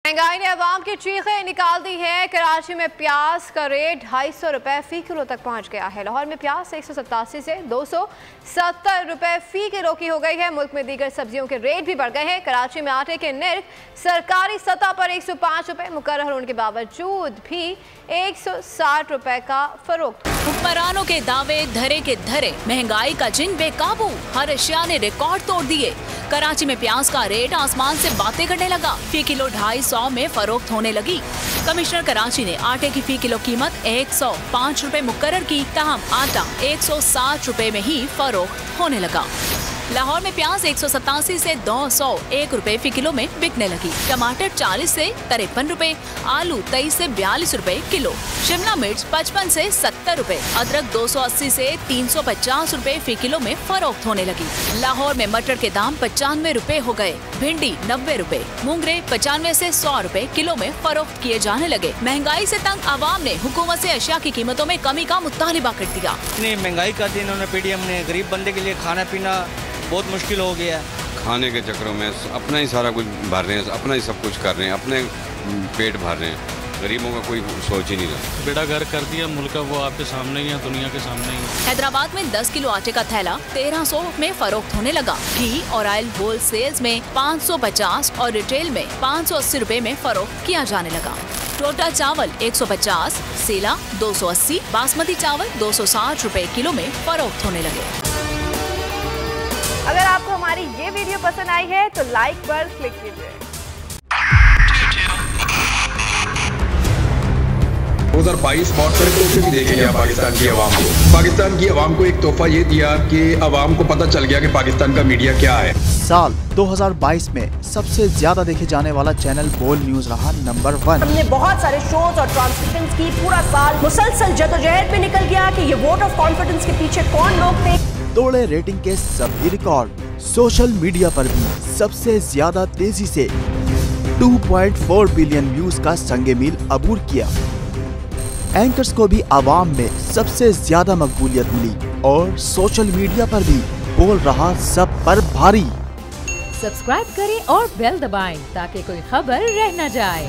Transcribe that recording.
महंगाई ने अवाम की चीखें निकाल दी है। कराची में प्याज का रेट 250 रुपए फी किलो तक पहुंच गया है। लाहौर में प्याज 187 से 270 रुपए फी किलो की हो गई है। मुल्क में दीगर सब्जियों के रेट भी बढ़ गए हैं। कराची में आटे के निर्ख सरकारी सतह पर 105 रुपए मुकर्रर होने के बावजूद भी 160 रुपए का फरोख्त। हुक्मरानों के दावे धरे के धरे, महंगाई का जिन बेकाबू, हर अशिया ने रिकॉर्ड तोड़ दिए। कराची में प्याज का रेट आसमान से बातें करने लगा। फी किलो 250 में फरोख्त होने लगी। कमिश्नर कराची ने आटे की फी किलो कीमत 105 रुपए मुकर्रर की, ताहम आटा 160 रुपए में ही फरोख्त होने लगा। लाहौर में प्याज 187 से 201 रुपए फी किलो में बिकने लगी। टमाटर 40 से 53 रुपए, आलू 23 से 42 रुपए किलो, शिमला मिर्च 55 से 70 रुपए, अदरक 280 से 350 रुपए फी किलो में फरोख्त होने लगी। लाहौर में मटर के दाम 95 रुपए हो गए, भिंडी 90 रुपए, मूंगरे 95 से 100 रुपए किलो में फरोख्त किए जाने लगे। महंगाई से तंग आवाम ने हुकूमत से अशिया की कीमतों में कमी का मुतालिबा कर दिया। महंगाई का दिन उन्होंने पीडीएम ने गरीब बंदे के लिए खाना पीना बहुत मुश्किल हो गया है। खाने के चक्करों में अपना ही सारा कुछ भर रहे हैं, अपना ही सब कुछ कर रहे हैं, अपने पेट भर रहे हैं। गरीबों का कोई सोच ही नहीं रहा। बेड़ा घर कर दिया मुल्क का, वो आपके सामने ही है, दुनिया के सामने ही। हैदराबाद में 10 किलो आटे का थैला 1300 में फरोख्त होने लगा। घी और ऑयल होल सेल्स में 550 और रिटेल में 580 रुपए में फरोख्त किया जाने लगा। टोटा चावल 150, सेला 280, बासमती चावल 260 रुपए किलो में फरोख्त होने लगे। अगर आपको हमारी ये वीडियो पसंद आई है तो लाइक पर क्लिक कीजिए। 2022 बहुत सारे तोहफे भी देखे गया पाकिस्तान की आवाम को। पाकिस्तान की आवाम को एक तोहफा ये दिया कि आवाम को पता चल गया कि पाकिस्तान का मीडिया क्या है। साल 2022 में सबसे ज्यादा देखे जाने वाला चैनल बोल न्यूज रहा नंबर 1। हमने बहुत सारे शोज और ट्रांसमिशंस की, पूरा साल मुसलसल जदोजहद में निकल गया कि ये वोट ऑफ कॉन्फिडेंस के पीछे कौन लोग थे। तोड़े रेटिंग के सभी रिकॉर्ड। सोशल मीडिया पर भी सबसे ज्यादा तेजी से 2.4 बिलियन व्यूज का संगे मील अबूर किया। एंकर्स को भी आवाम में सबसे ज्यादा मकबूलियत मिली और सोशल मीडिया पर भी बोल रहा सब पर भारी। सब्सक्राइब करें और बेल दबाएं ताकि कोई खबर रह न जाए।